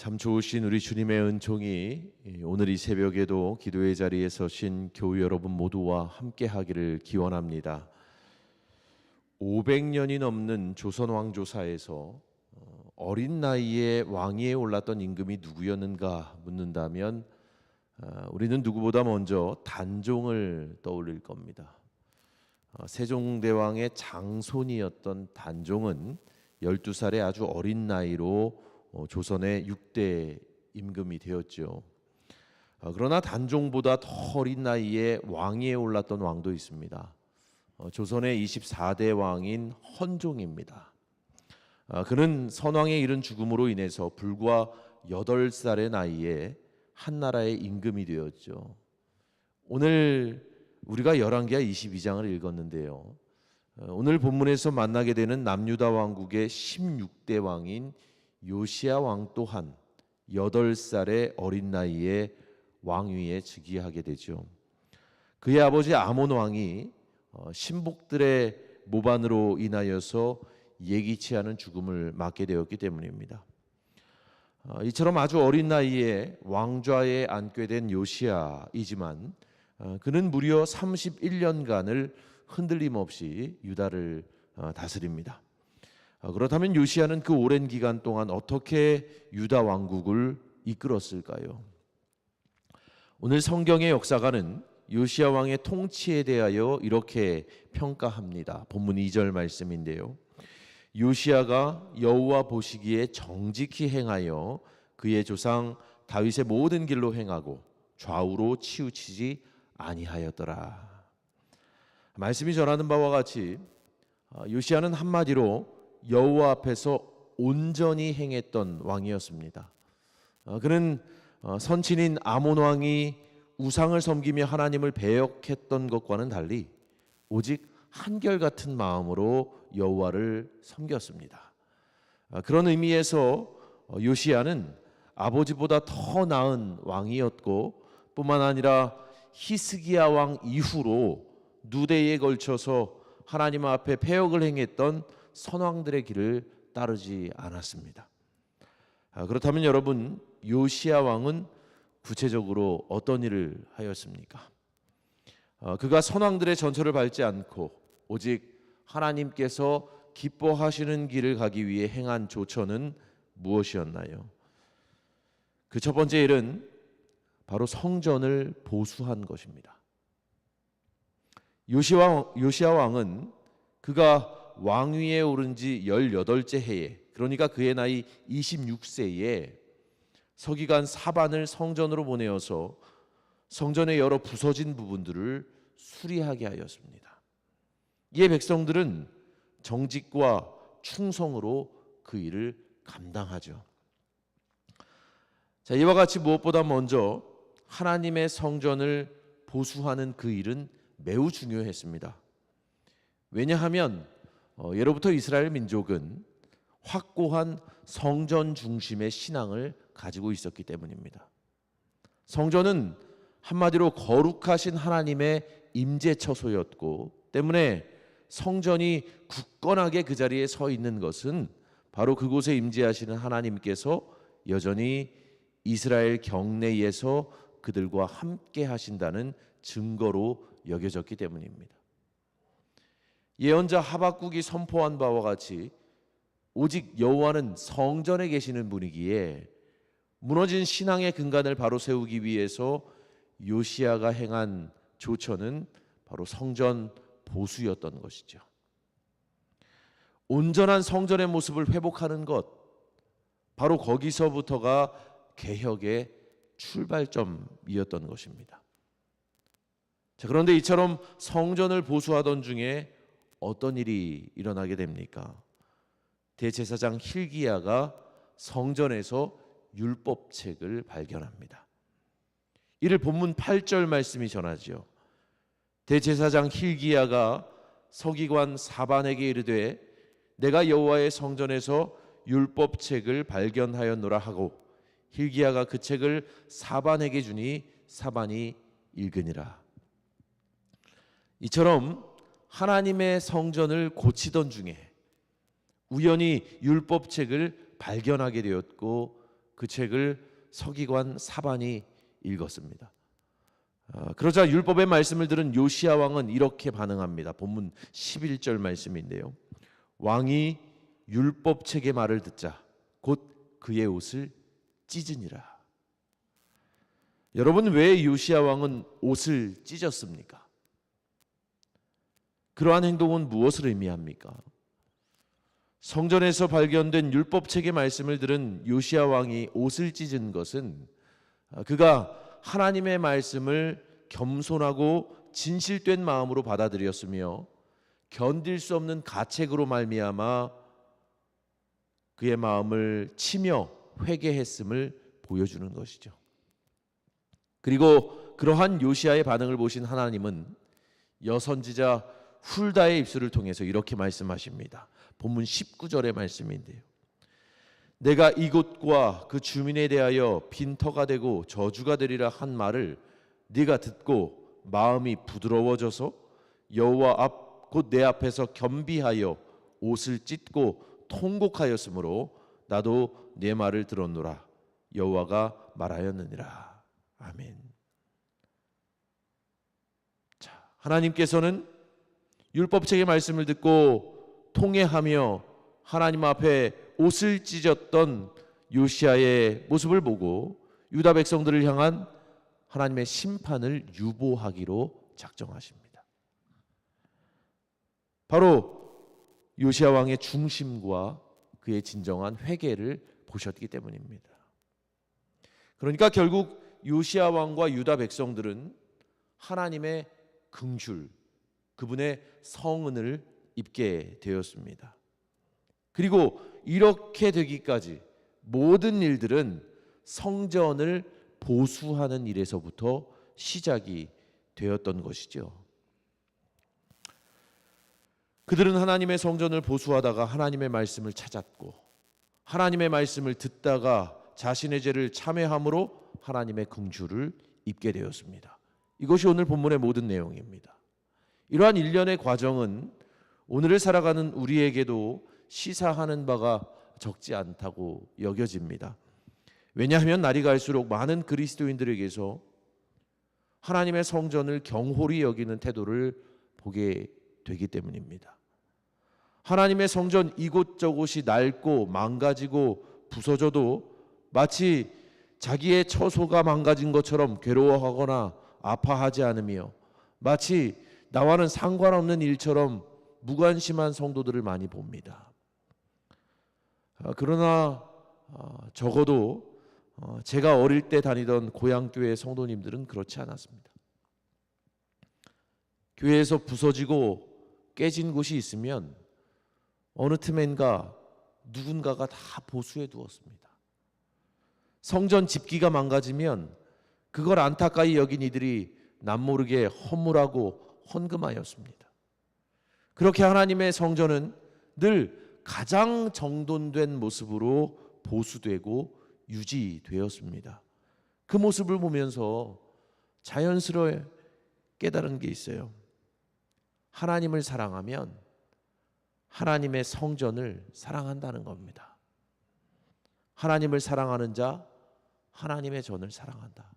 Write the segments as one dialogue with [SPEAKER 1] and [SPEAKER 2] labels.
[SPEAKER 1] 참 좋으신 우리 주님의 은총이 오늘 이 새벽에도 기도의 자리에 서신 교우 여러분 모두와 함께 하기를 기원합니다. 500년이 넘는 조선 왕조사에서 어린 나이에 왕위에 올랐던 임금이 누구였는가 묻는다면 우리는 누구보다 먼저 단종을 떠올릴 겁니다. 세종대왕의 장손이었던 단종은 12살의 아주 어린 나이로 조선의 6대 임금이 되었죠. 그러나 단종보다 더 어린 나이에 왕위에 올랐던 왕도 있습니다. 조선의 24대 왕인 헌종입니다. 그는 선왕에 이른 죽음으로 인해서 불과 8살의 나이에 한나라의 임금이 되었죠. 오늘 우리가 열왕기하 22장을 읽었는데요. 오늘 본문에서 만나게 되는 남유다 왕국의 16대 왕인 요시야 왕 또한 8살의 어린 나이에 왕위에 즉위하게 되죠. 그의 아버지 아몬 왕이 신복들의 모반으로 인하여서 예기치 않은 죽음을 맞게 되었기 때문입니다. 이처럼 아주 어린 나이에 왕좌에 앉게 된 요시야이지만 그는 무려 31년간을 흔들림 없이 유다를 다스립니다. 그렇다면 요시야는 그 오랜 기간 동안 어떻게 유다 왕국을 이끌었을까요? 오늘 성경의 역사가는 요시야 왕의 통치에 대하여 이렇게 평가합니다. 본문 2절 말씀인데요. 요시야가 여호와 보시기에 정직히 행하여 그의 조상 다윗의 모든 길로 행하고 좌우로 치우치지 아니하였더라. 말씀이 전하는 바와 같이 요시야는 한마디로 여호와 앞에서 온전히 행했던 왕이었습니다. 그는 선친인 아몬 왕이 우상을 섬기며 하나님을 배역했던 것과는 달리 오직 한결같은 마음으로 여호와를 섬겼습니다. 그런 의미에서 요시야는 아버지보다 더 나은 왕이었고 뿐만 아니라 히스기야 왕 이후로 누대에 걸쳐서 하나님 앞에 패역을 행했던 선왕들의 길을 따르지 않았습니다. 그렇다면 여러분, 요시야 왕은 구체적으로 어떤 일을 하였습니까? 그가 선왕들의 전철을 밟지 않고 오직 하나님께서 기뻐하시는 길을 가기 위해 행한 조처는 무엇이었나요? 그 첫 번째 일은 바로 성전을 보수한 것입니다. 요시야 왕은 그가 왕위에 오른 지 18째 해에, 그러니까 그의 나이 26세에 서기관 사반을 성전으로 보내어서 성전의 여러 부서진 부분들을 수리하게 하였습니다. 이에 백성들은 정직과 충성으로 그 일을 감당하죠. 자, 이와 같이 무엇보다 먼저 하나님의 성전을 보수하는 그 일은 매우 중요했습니다. 왜냐하면 예로부터 이스라엘 민족은 확고한 성전 중심의 신앙을 가지고 있었기 때문입니다. 성전은 한마디로 거룩하신 하나님의 임재처소였고 때문에 성전이 굳건하게 그 자리에 서 있는 것은 바로 그곳에 임재하시는 하나님께서 여전히 이스라엘 경내에서 그들과 함께 하신다는 증거로 여겨졌기 때문입니다. 예언자 하박국이 선포한 바와 같이 오직 여호와는 성전에 계시는 분이기에 무너진 신앙의 근간을 바로 세우기 위해서 요시야가 행한 조처는 바로 성전 보수였던 것이죠. 온전한 성전의 모습을 회복하는 것, 바로 거기서부터가 개혁의 출발점이었던 것입니다. 자, 그런데 이처럼 성전을 보수하던 중에 어떤 일이 일어나게 됩니까? 대제사장 힐기야가 성전에서 율법책을 발견합니다. 이를 본문 8절 말씀이 전하죠. 대제사장 힐기야가 서기관 사반에게 이르되 내가 여호와의 성전에서 율법책을 발견하였노라 하고 힐기야가 그 책을 사반에게 주니 사반이 읽으니라. 이처럼 하나님의 성전을 고치던 중에 우연히 율법책을 발견하게 되었고 그 책을 서기관 사반이 읽었습니다. 그러자 율법의 말씀을 들은 요시야 왕은 이렇게 반응합니다. 본문 11절 말씀인데요. 왕이 율법 책의 말을 듣자 곧 그의 옷을 찢으니라. 여러분, 왜 요시야 왕은 옷을 찢었습니까? 그러한 행동은 무엇을 의미합니까? 성전에서 발견된 율법책의 말씀을 들은 요시야 왕이 옷을 찢은 것은 그가 하나님의 말씀을 겸손하고 진실된 마음으로 받아들였으며 견딜 수 없는 가책으로 말미암아 그의 마음을 치며 회개했음을 보여주는 것이죠. 그리고 그러한 요시야의 반응을 보신 하나님은 여선지자 훌다의 입술을 통해서 이렇게 말씀하십니다. 본문 19절의 말씀인데요. 내가 이곳과 그 주민에 대하여 빈터가 되고 저주가 되리라 한 말을 네가 듣고 마음이 부드러워져서 여호와 앞 곧 내 앞에서 겸비하여 옷을 찢고 통곡하였으므로 나도 네 말을 들었노라. 여호와가 말하였느니라. 아멘. 자, 하나님께서는 율법책의 말씀을 듣고 통회하며 하나님 앞에 옷을 찢었던 요시야의 모습을 보고 유다 백성들을 향한 하나님의 심판을 유보하기로 작정하십니다. 바로 요시야 왕의 중심과 그의 진정한 회개를 보셨기 때문입니다. 그러니까 결국 요시야 왕과 유다 백성들은 하나님의 긍휼, 그분의 성은을 입게 되었습니다. 그리고 이렇게 되기까지 모든 일들은 성전을 보수하는 일에서부터 시작이 되었던 것이죠. 그들은 하나님의 성전을 보수하다가 하나님의 말씀을 찾았고 하나님의 말씀을 듣다가 자신의 죄를 참회함으로 하나님의 긍휼을 입게 되었습니다. 이것이 오늘 본문의 모든 내용입니다. 이러한 일련의 과정은 오늘을 살아가는 우리에게도 시사하는 바가 적지 않다고 여겨집니다. 왜냐하면 날이 갈수록 많은 그리스도인들에게서 하나님의 성전을 경홀히 여기는 태도를 보게 되기 때문입니다. 하나님의 성전 이곳저곳이 낡고 망가지고 부서져도 마치 자기의 처소가 망가진 것처럼 괴로워하거나 아파하지 않으며 마치 나와는 상관없는 일처럼 무관심한 성도들을 많이 봅니다. 그러나 적어도 제가 어릴 때 다니던 고향교회 성도님들은 그렇지 않았습니다. 교회에서 부서지고 깨진 곳이 있으면 어느 틈엔가 누군가가 다 보수해 두었습니다. 성전 집기가 망가지면 그걸 안타까이 여긴 이들이 남모르게 허물하고 헌금하였습니다. 그렇게 하나님의 성전은 늘 가장 정돈된 모습으로 보수되고 유지되었습니다. 그 모습을 보면서 자연스레 깨달은 게 있어요. 하나님을 사랑하면 하나님의 성전을 사랑한다는 겁니다. 하나님을 사랑하는 자, 하나님의 전을 사랑한다.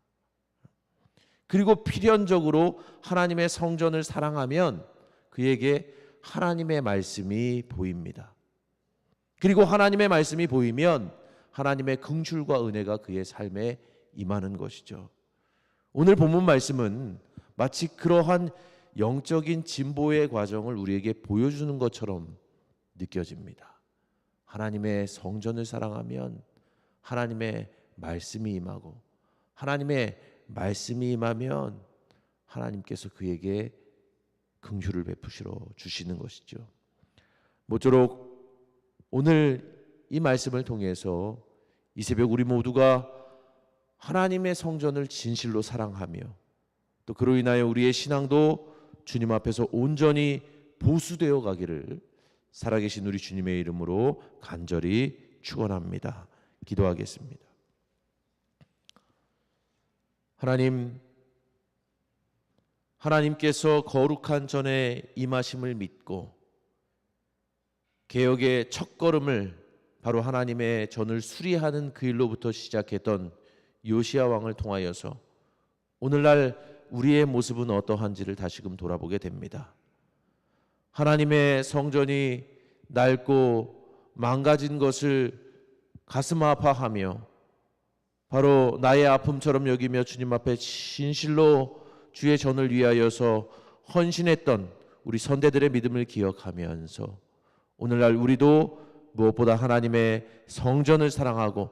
[SPEAKER 1] 그리고 필연적으로 하나님의 성전을 사랑하면 그에게 하나님의 말씀이 보입니다. 그리고 하나님의 말씀이 보이면 하나님의 긍휼과 은혜가 그의 삶에 임하는 것이죠. 오늘 본문 말씀은 마치 그러한 영적인 진보의 과정을 우리에게 보여주는 것처럼 느껴집니다. 하나님의 성전을 사랑하면 하나님의 말씀이 임하고 하나님의 말씀이 임하면 하나님께서 그에게 긍휼을 베푸시러 주시는 것이죠. 모쪼록 오늘 이 말씀을 통해서 이 새벽 우리 모두가 하나님의 성전을 진실로 사랑하며 또 그로 인하여 우리의 신앙도 주님 앞에서 온전히 보수되어 가기를 살아계신 우리 주님의 이름으로 간절히 축원합니다. 기도하겠습니다. 하나님께서 거룩한 전에 임하심을 믿고 개혁의 첫걸음을 바로 하나님의 전을 수리하는 그 일로부터 시작했던 요시야 왕을 통하여서 오늘날 우리의 모습은 어떠한지를 다시금 돌아보게 됩니다. 하나님의 성전이 낡고 망가진 것을 가슴 아파하며 바로 나의 아픔처럼 여기며 주님 앞에 진실로 주의 전을 위하여서 헌신했던 우리 선대들의 믿음을 기억하면서 오늘날 우리도 무엇보다 하나님의 성전을 사랑하고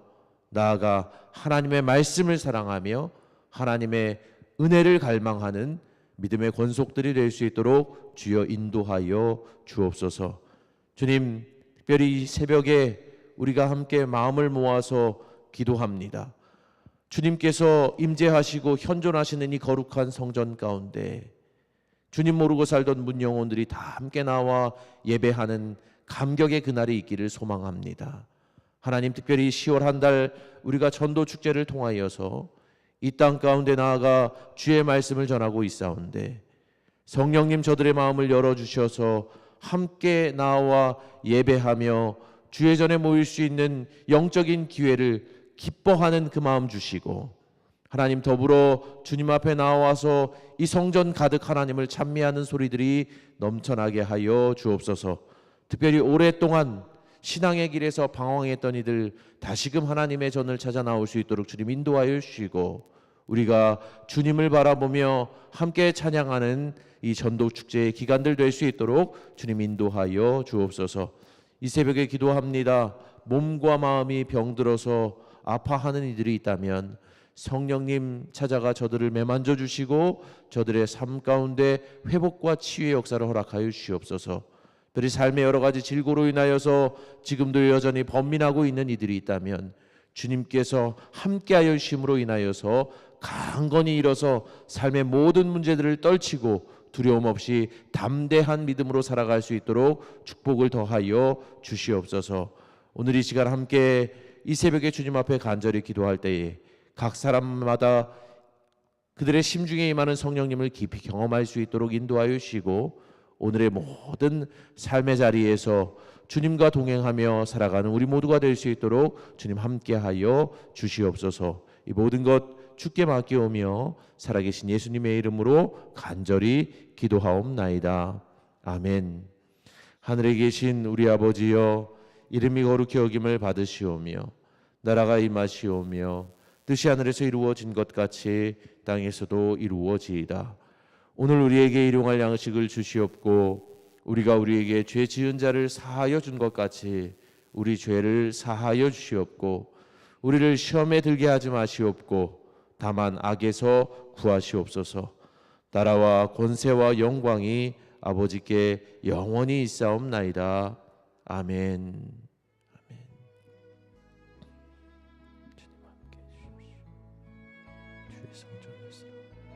[SPEAKER 1] 나아가 하나님의 말씀을 사랑하며 하나님의 은혜를 갈망하는 믿음의 권속들이 될 수 있도록 주여 인도하여 주옵소서. 주님, 특별히 이 새벽에 우리가 함께 마음을 모아서 기도합니다. 주님께서 임재하시고 현존하시는 이 거룩한 성전 가운데 주님 모르고 살던 문영혼들이 다 함께 나와 예배하는 감격의 그날이 있기를 소망합니다. 하나님, 특별히 10월 한 달 우리가 전도 축제를 통하여서 이 땅 가운데 나아가 주의 말씀을 전하고 있사온데 성령님 저들의 마음을 열어주셔서 함께 나와 예배하며 주의 전에 모일 수 있는 영적인 기회를 기뻐하는 그 마음 주시고 하나님 더불어 주님 앞에 나와서 이 성전 가득 하나님을 찬미하는 소리들이 넘쳐나게 하여 주옵소서. 특별히 오랫동안 신앙의 길에서 방황했던 이들 다시금 하나님의 전을 찾아 나올 수 있도록 주님 인도하여 주시고 우리가 주님을 바라보며 함께 찬양하는 이 전도 축제의 기간들 될 수 있도록 주님 인도하여 주옵소서. 이 새벽에 기도합니다. 몸과 마음이 병들어서 아파하는 이들이 있다면 성령님 찾아가 저들을 매만져 주시고 저들의 삶 가운데 회복과 치유의 역사를 허락하여 주시옵소서. 그들이 삶의 여러 가지 질고로 인하여서 지금도 여전히 번민하고 있는 이들이 있다면 주님께서 함께하여 주심으로 인하여서 강건히 일어서 삶의 모든 문제들을 떨치고 두려움 없이 담대한 믿음으로 살아갈 수 있도록 축복을 더하여 주시옵소서. 오늘 이 시간 함께 이 새벽에 주님 앞에 간절히 기도할 때에 각 사람마다 그들의 심중에 임하는 성령님을 깊이 경험할 수 있도록 인도하여 주시고 오늘의 모든 삶의 자리에서 주님과 동행하며 살아가는 우리 모두가 될 수 있도록 주님 함께하여 주시옵소서. 이 모든 것 주께 맡기오며 살아계신 예수님의 이름으로 간절히 기도하옵나이다. 아멘. 하늘에 계신 우리 아버지여, 이름이 거룩히 여김을 받으시오며 나라가 임하시오며 뜻이 하늘에서 이루어진 것 같이 땅에서도 이루어지이다. 오늘 우리에게 일용할 양식을 주시옵고 우리가 우리에게 죄 지은 자를 사하여 준 것 같이 우리 죄를 사하여 주시옵고 우리를 시험에 들게 하지 마시옵고 다만 악에서 구하시옵소서. 나라와 권세와 영광이 아버지께 영원히 있사옵나이다. 아멘. 주님 함께 해주십시오. 주의 성전을 쌓아